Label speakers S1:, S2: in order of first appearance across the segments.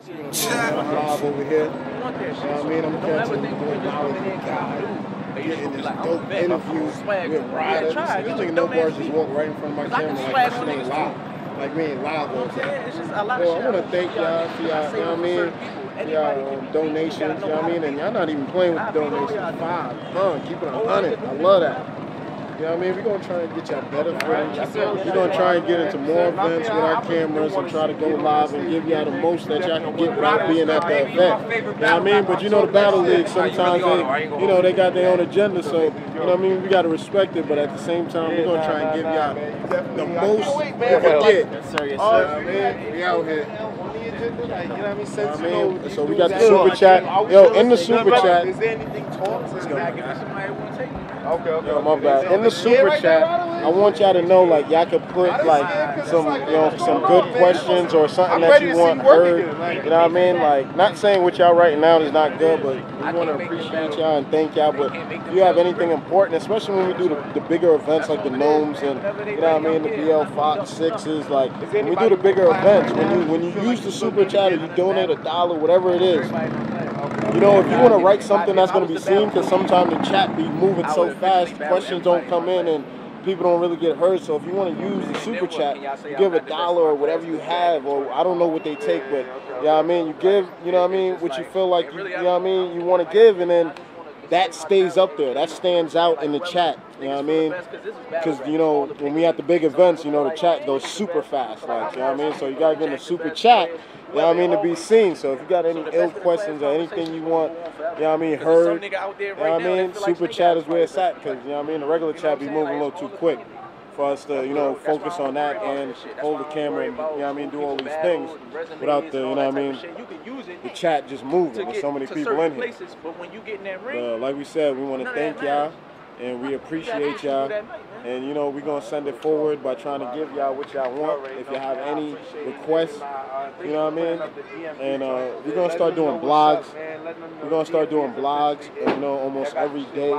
S1: I'm live over here. You know what I mean? I'm catching doing knowledge guy. Getting this dope interview with Ryda. This nigga no bars just walk right in front of my camera like this shit ain't live. Like we ain't live all the time. Well, I want to thank y'all for y'all, you know what I mean? Y'all donations, you know what I mean? And y'all not even playing with the donations. Keep it 100. I love that. You know what I mean? We're going to try and get y'all better footage. We're going to try and get into more events with our cameras and try to go live and give y'all the most that y'all can get without being at the event. You know what I mean? But you know the Battle League, sometimes they got their own agenda, so, you know what I mean? We got to respect it, but at the same time, we're going to try and give y'all the most we can get. You know what I mean? We out here. So we got the super chat. Yo, in the super chat. Is there anything Yo, my bad. In the super chat, I want y'all to know, like, y'all could put like some good questions or something that you want heard. You know what I mean? Like, not saying what y'all writing down is not good, but we want to appreciate y'all and thank y'all. But if you have anything important, especially when we do the bigger events like the Gnomes and you know what I mean, the BL6s, like when we do the bigger events, when you use the super chat or you donate $1, whatever it is. You know, if you want to write something that's going to be seen, because sometimes the chat be moving so fast, questions don't come in and people don't really get heard. So if you want to use the super chat, you give $1 or whatever you have, or I don't know what they take, but you know what I mean, you give, you know what I mean, what you feel like, you know what I mean, you want to give, and then that stays up there. That stands out in the chat. You know what I mean? Because, you know, when we at the big events, you know, the chat goes super fast. Like, you know what I mean? So you got to get in the super chat, you know what I mean, to be seen. So if you got any ill questions or anything you want, you know what I mean, heard, you know what I mean, super chat is where it's at. Because, you know what I mean, the regular chat be moving a little too quick for us to, you know, focus on that and hold the camera and, you know what I mean, do all these things without the, you know what I mean, the chat just moving. There's so many people in here. Like we said, we want to thank y'all and we appreciate y'all. And, you know, we're going to send it forward by trying to give y'all what y'all want. If you have any requests, you know what I mean? And we're going to start doing blogs. We're going to start doing blogs, you know, almost every day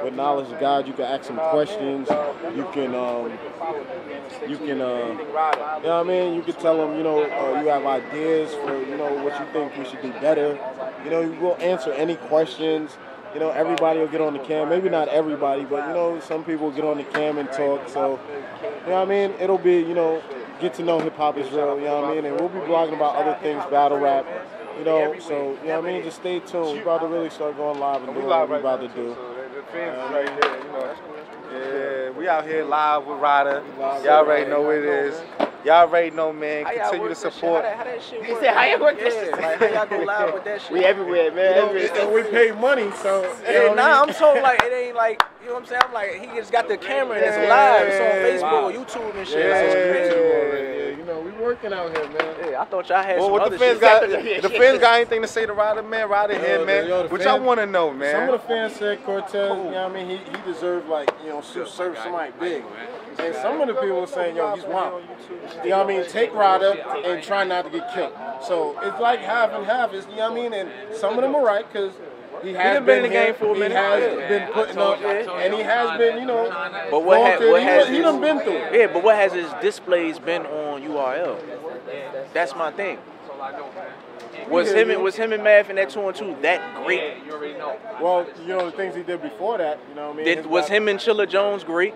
S1: with Knowledge of God. You can ask some questions. You can, you know what I mean? You can tell them, you know, you have ideas for, you know, what you think we should do better. You know, you will answer any questions. You know, everybody will get on the cam. Maybe not everybody, but, you know, some people will get on the cam and talk. So, you know what I mean? It'll be, you know, get to know hip hop is real, you know what I mean? And we'll be blogging about other things, battle rap, you know. So, you know what I mean? Just stay tuned. We're about to really start going live and doing what we're about to do.
S2: The fans right there, you know. Yeah, we out here live with Ryda. Y'all already know what it is. Y'all already know, man. Continue to support.
S3: He said, how you work this shit? Like, how y'all go live with that shit?
S2: We everywhere, man.
S1: You know, we pay money, so.
S3: Nah, I'm told, like, it ain't like, you know what I'm saying? I'm like, he just got the camera and it's live. It's on Facebook or YouTube and shit.
S1: Yeah, you know, we working out here, man.
S3: Yeah, I thought y'all had some
S2: what
S3: other
S2: the fans
S3: shit.
S2: The fans got anything to say to Ryda, man? Ryda here, man. What y'all want to know, man?
S1: Some of the fans said Cortez, you know what I mean, he deserved, like, you know, serve somebody big. And some of the people were saying, yo, he's wild. You know what I mean? Take Ryda and try not to get killed. So it's like half and half. You know what I mean? And some of them are right, because he has been in the game for a minute. He has been putting up, and he has been, you know,
S3: but he
S1: done been through it.
S3: Yeah, but what has his displays been on URL? That's my thing. Was him and Math in that 2-on-2 that great?
S1: Well, you know, the things he did before that, you know what I mean?
S3: Was him and Chilla Jones great?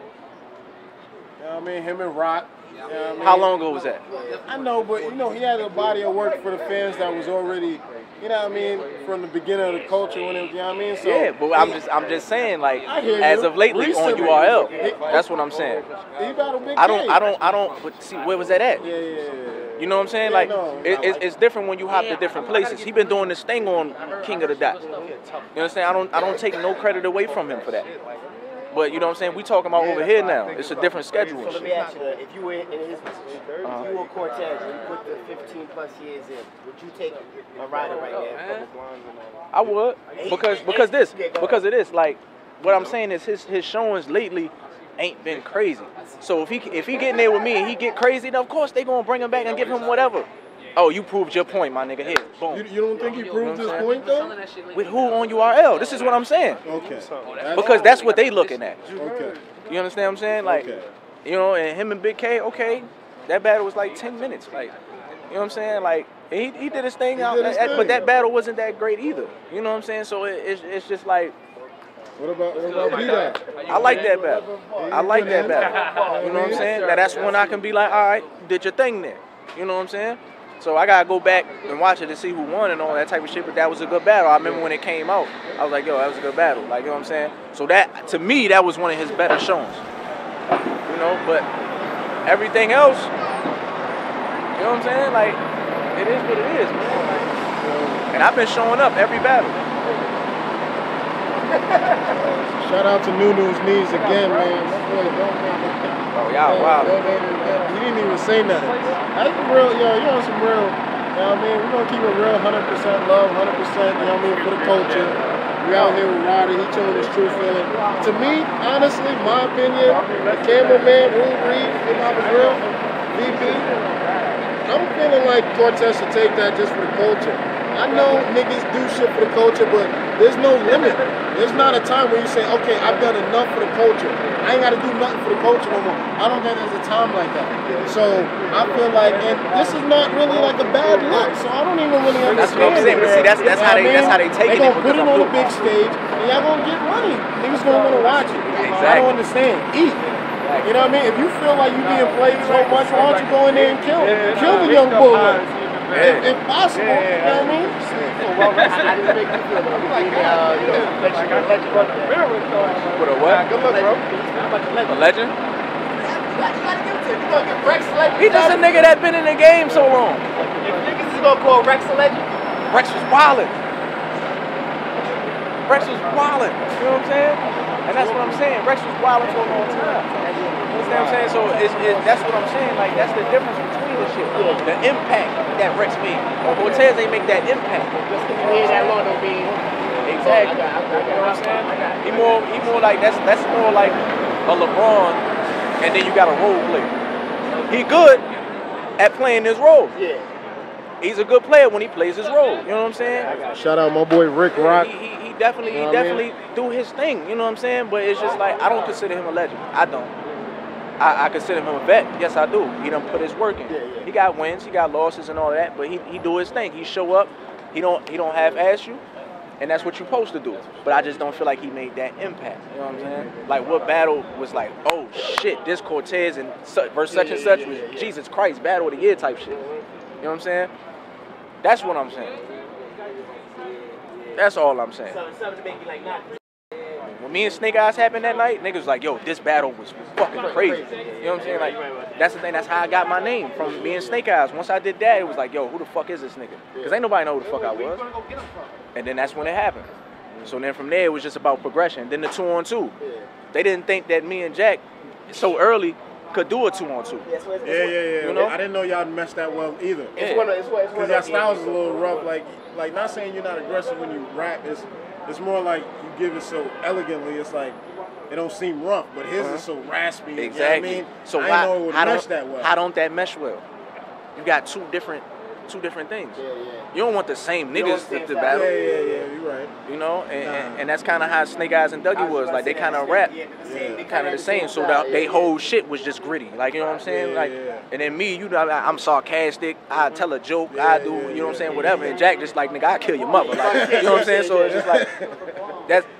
S1: You know what I mean? Him and Rock. You know what I mean?
S3: How long ago was that?
S1: I know, but, you know, he had a body of work for the fans that was already, you know what I mean, from the beginning of the culture when it was, you know what I mean? So,
S3: yeah, but I'm just saying, like, as of lately on URL. That's what I'm saying.
S1: He battled Big
S3: I don't, but see, where was that at?
S1: Yeah.
S3: You know what I'm saying? Like, it's different when you hop to different places. He been doing this thing on King of the Dot. You know what I'm saying? I don't take no credit away from him for that. But you know what I'm saying? We talking about over here now. It's a different schedule.
S4: So let me ask you that. If you were in his position, if you were Cortez and you put the 15+ years in, would you take a Ryda right now?
S3: I would. Because it is. Like, what I'm saying is his showings lately ain't been crazy. So if he getting there with me and he get crazy, then of course they gonna bring him back and give him whatever. Oh, you proved your point, my nigga. Here, boom.
S1: You don't think he proved his point, though?
S3: With who on URL? This is what I'm saying.
S1: Okay.
S3: Because that's what they looking at.
S1: Okay.
S3: You understand what I'm saying? Like, you know, and him and Big K, okay, that battle was like 10 minutes. Like, you know what I'm saying? Like, He did his thing out, but that battle wasn't that great either. You know what I'm saying? So it's just like.
S1: What about Ryda?
S3: I like that battle. I like that battle. You know what I'm saying? That's when I can be like, all right, you did your thing there. You know what I'm saying? So I gotta go back and watch it to see who won and all that type of shit. But that was a good battle. I remember when it came out, I was like, yo, that was a good battle. Like, you know what I'm saying? So that, to me, that was one of his better showings. You know, but everything else, you know what I'm saying? Like, it is what it is, man. And I've been showing up every battle.
S1: Shout out to Nunu's knees again, man.
S3: Oh, y'all wow.
S1: He didn't even say nothing. That's real, yo, you know some real, you know what I mean? We're going to keep it real, 100% love, 100%, you know what I mean, for the culture. We out here with Ryda, he showed his true feeling. To me, honestly, my opinion, the cameraman, Will Reed, hiphopisreal, VP, I'm feeling like Cortez should take that just for the culture. I know niggas do shit for the culture, but there's no limit. There's not a time where you say, okay, I've done enough for the culture. I ain't got to do nothing for the culture no more. I don't think there's a time like that. So I feel like, and this is not really like a bad look, so I don't even really understand.
S3: That's what I'm saying, but see, that's how they take it.
S1: They gonna put it on the big stage, and y'all gonna get money. Niggas gonna want to watch it.
S3: Exactly.
S1: I don't understand. Eat. You know what I mean? If you feel like you being played so much, why don't you go in there and kill the young bull? If possible, you know what I mean?
S4: Well, I didn't make you feel
S3: What a what?
S4: Good luck, bro.
S3: A legend?
S4: You gotta give it to him. You gonna get Rex a legend?
S3: He just a nigga that been in the game so long.
S4: If niggas is gonna call Rex a legend?
S3: Rex was wildin'. Rex was wildin'. You know what I'm saying? And that's what I'm saying. Rex was wildin' for a long time. You understand what I'm saying? So that's what I'm saying. Like, that's the difference between the shit. The impact that Rex made. Cortez ain't make that impact.
S4: Just because you hear that long don't mean.
S3: Exactly. You know what I'm saying? He more like that's more like a LeBron, and then you got a role player. He good at playing his role.
S4: Yeah.
S3: He's a good player when he plays his role. You know what I'm saying?
S1: Shout out my boy Rick Rock.
S3: He definitely do his thing. You know what I'm saying? But it's just like, I don't consider him a legend. I don't. I consider him a vet. Yes, I do. He done put his work in. He got wins, he got losses and all that, but he do his thing. He show up. He don't half-ass you, and that's what you're supposed to do. But I just don't feel like he made that impact. You know what I'm saying? Like, what battle was like, oh shit, this Cortez and versus such and such was Jesus Christ, battle of the year type shit. You know what I'm saying? That's what I'm saying. That's all I'm saying.
S4: Something to make you like, not.
S3: When me and Snake Eyes happened that night, niggas was like, yo, this battle was fucking crazy. You know what I'm saying? Like, that's the thing. That's how I got my name, from me and Snake Eyes. Once I did that, it was like, yo, who the fuck is this nigga? Because ain't nobody know who the fuck I was. And then that's when it happened. So then from there, it was just about progression. Then the 2-on-2. They didn't think that me and Jack, so early, could do a 2-on-2.
S1: Yeah.
S3: You know?
S1: I didn't know y'all meshed that well either.
S4: Because
S1: y'all styles is a little rough. Like not saying you're not aggressive when you rap. It's more like you give it so elegantly. It's like it don't seem rough, but his is so raspy.
S3: Exactly.
S1: You know what I mean?
S3: So
S1: how
S3: don't that mesh well? You got two different things. You don't want the same niggas to battle.
S1: Yeah, you're right.
S3: You know, and that's kind of how Snake Eyes and Dougie was. Like, they kind of rap kind of the same. So they whole shit was just gritty. Like, you know what I'm saying? And then me, you know, I'm sarcastic. I tell a joke. I do, you know what I'm saying? Whatever. And Jack just like, nigga, I kill your mother. Like, you know what I'm saying? So it's just like,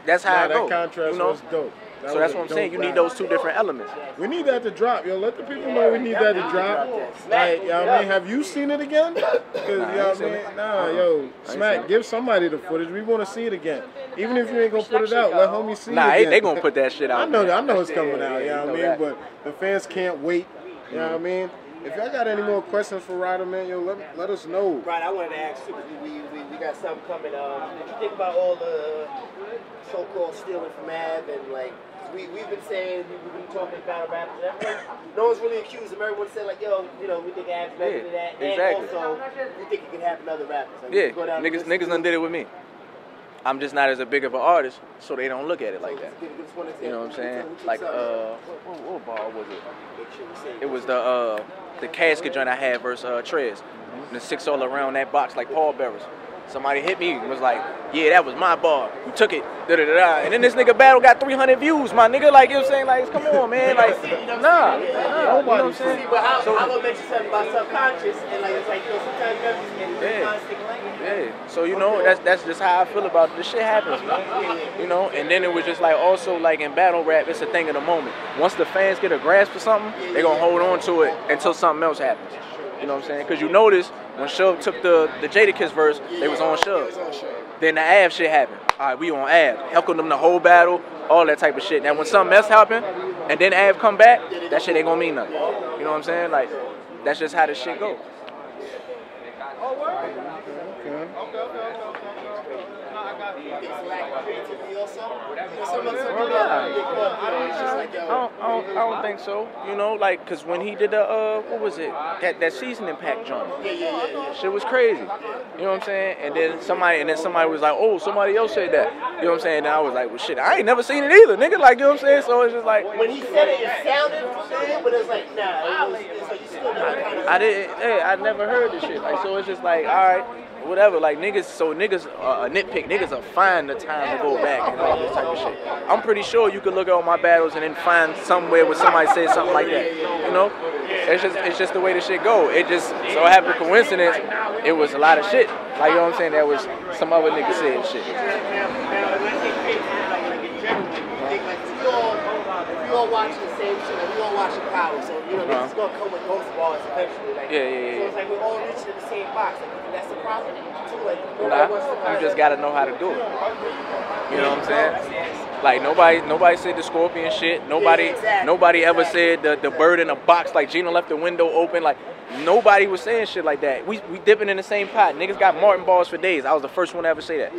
S3: that's how it goes.
S1: That contrast was dope.
S3: So that's what I'm saying. You need those two different elements.
S1: We need that to drop, yo. Let the people know we need that to drop. Like, you know what I mean? Have you seen it again? Because, you know what I mean? Nah, yo, Smack, give somebody the footage. We want to see it again. Even if you ain't going to put it out, let homie see it again.
S3: They going to put that shit out.
S1: I know it's coming out, you know what I mean? But the fans can't wait, you know what I mean? If y'all got any more questions for Ryda, man, yo, let us know.
S4: Right, I wanted to ask too, because we got something coming. Did you think about all the so-called stealing from Av and like, we've been saying, we've been talking about rappers and everything. No one's really accused them. Everyone said like, yo, you know, we think Av's better than that.
S3: Exactly.
S4: And also, we think it can happen to other rappers. Like,
S3: niggas done did it with me. I'm just not as a big of an artist, so they don't look at it like that. You know what I'm saying? Like, what ball was it? It was the casket joint I had versus Trez. And the 6 all around that box like pallbearers. Somebody hit me and was like, yeah, that was my bar. You took it. Da-da-da-da. And then this nigga battle got 300 views, my nigga. Like, you know what I'm saying? Like, come on, man. Like, nah. You know what I'm saying?
S4: See, but how gonna mention something about subconscious and like it's like sometimes
S3: yeah. So you know, that's just how I feel about it. This shit happens, man. You know, and then it was just like also like in battle rap, it's a thing of the moment. Once the fans get a grasp for something, they gonna hold on to it until something else happens. You know what I'm saying? Because you notice when Shug took the Jadakiss verse, they was on Shug. Then the Av shit happened. All right, we on Av. Heckled them the whole battle, all that type of shit. Now when something else happened, and then Av come back, that shit ain't gonna mean nothing. You know what I'm saying? Like, that's just how this shit go. I don't think so. You know, like, cause when he did the what was it? That seasoning pack joint. Shit was crazy. You know what I'm saying? And then somebody was like, oh, somebody else said that. You know what I'm saying? And I was like, well, shit, I ain't never seen it either, nigga. Like, you know what I'm saying? So it's just like
S4: when he said it, it sounded familiar, but it's like, nah, it's like you still know.
S3: I never heard this shit. Like, so it's just like, all right. Whatever, like niggas, so niggas nitpick, niggas will find the time to go back and all this type of shit. I'm pretty sure you could look at all my battles and then find somewhere where somebody said something like that. You know, it's just the way the shit go. It just so happened coincidence. It was a lot of shit. Like, you know what I'm saying? There was some other niggas saying shit.
S4: We all watching the same shit, like we all watching Power, so you know it's gonna come with both bars eventually. Like, so it's like we're all reaching in the same box. Like, that's the problem too. Like
S3: you just gotta know how to do it. You know what I'm saying? Like nobody said the Scorpion shit. Nobody ever said the bird in a box. Like Gina left the window open. Like nobody was saying shit like that. We dipping in the same pot. Niggas got Martin bars for days. I was the first one to ever say that.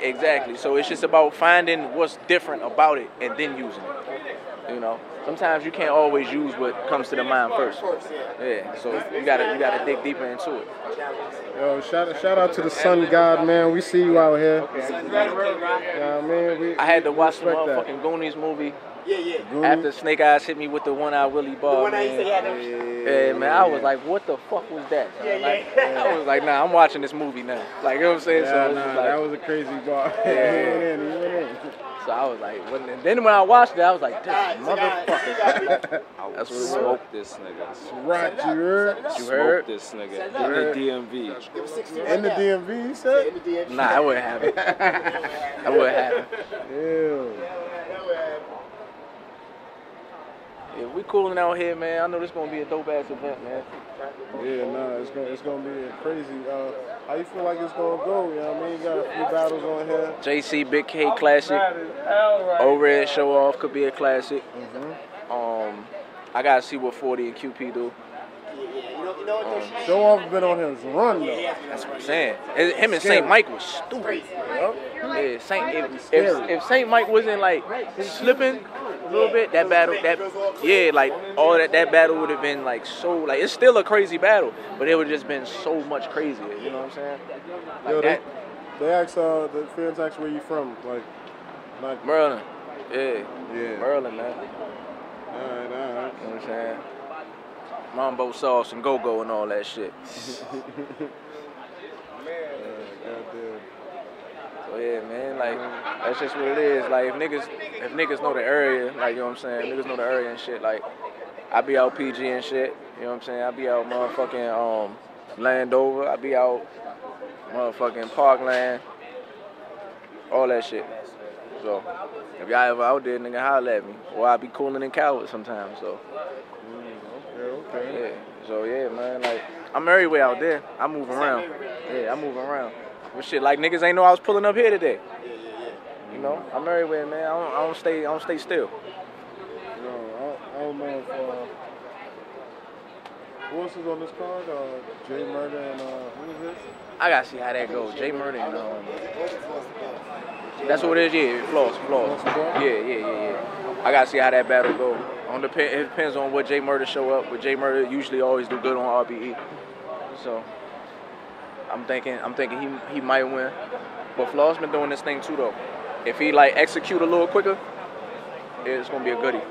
S3: Exactly. So it's just about finding what's different about it and then using it. You know, sometimes you can't always use what comes to the mind first. Yeah. So you gotta dig deeper into it.
S1: Yo, shout out to the Sun God, man. We see you out here. Yeah, man.
S3: I had to watch the motherfucking Goonies movie.
S4: Yeah.
S3: After Snake Eyes hit me with the one-eye Willie bar, yeah, man, I was like, what the fuck was that? I was like, nah, I'm watching this movie now. Like, you know what I'm saying?
S1: Yeah,
S3: so
S1: that was a crazy bar.
S3: Yeah. So I was like, then when I watched it, I was like, this motherfucker.
S5: That's what smoked this nigga.
S1: Right, you heard?
S5: You heard? This nigga in the DMV.
S1: In the DMV, you said?
S3: Nah, I wouldn't have it. I wouldn't have it.
S1: Yeah.
S3: Yeah, we cooling out here, man. I know this gonna be a dope ass event, man.
S1: Yeah, nah, it's gonna be crazy. How you feel like it's gonna go? You know what I mean? You got a few battles on here.
S3: JC Big K Classic. Overhead Show Off could be a classic. I gotta see what 40 and QP do.
S1: Show Off been on his run though.
S3: That's what I'm saying. Him and St. Mike was stupid. Yeah, if St. Mike wasn't like slipping a little bit, that battle, like all that battle would have been like so, like it's still a crazy battle, but it would have just been so much crazier. You know what I'm saying? Like
S1: yo,
S3: that.
S1: They asked the fans asked where you from, like
S3: Maryland. Yeah. Maryland, man.
S1: All right.
S3: You know what I'm saying? Mambo sauce and go-go and all that shit. So yeah, man, like that's just what it is. Like if niggas know the area, like you know what I'm saying, niggas know the area and shit. Like I be out PG and shit. You know what I'm saying? I be out motherfucking Landover. I be out motherfucking Parkland. All that shit. So if y'all ever out there, nigga, holler at me. Or I be cooling in Coward sometimes. So.
S1: Okay.
S3: Yeah. So yeah, man, like I'm everywhere out there. I move around. Yeah, I move around. But shit, like niggas ain't know I was pulling up here today. You know, I'm everywhere, man. I don't stay still.
S1: No, I don't know if who else is on this card? Jay Murder and who is this?
S3: I gotta see how that goes. Jay Murder and that's what it is. Yeah, Floss. Yeah. I gotta see how that battle goes. It depends on what Jay Murder show up. But Jay Murder usually always do good on RBE. So I'm thinking he might win. But Floss been doing this thing too though. If he like execute a little quicker, it's gonna be a goodie.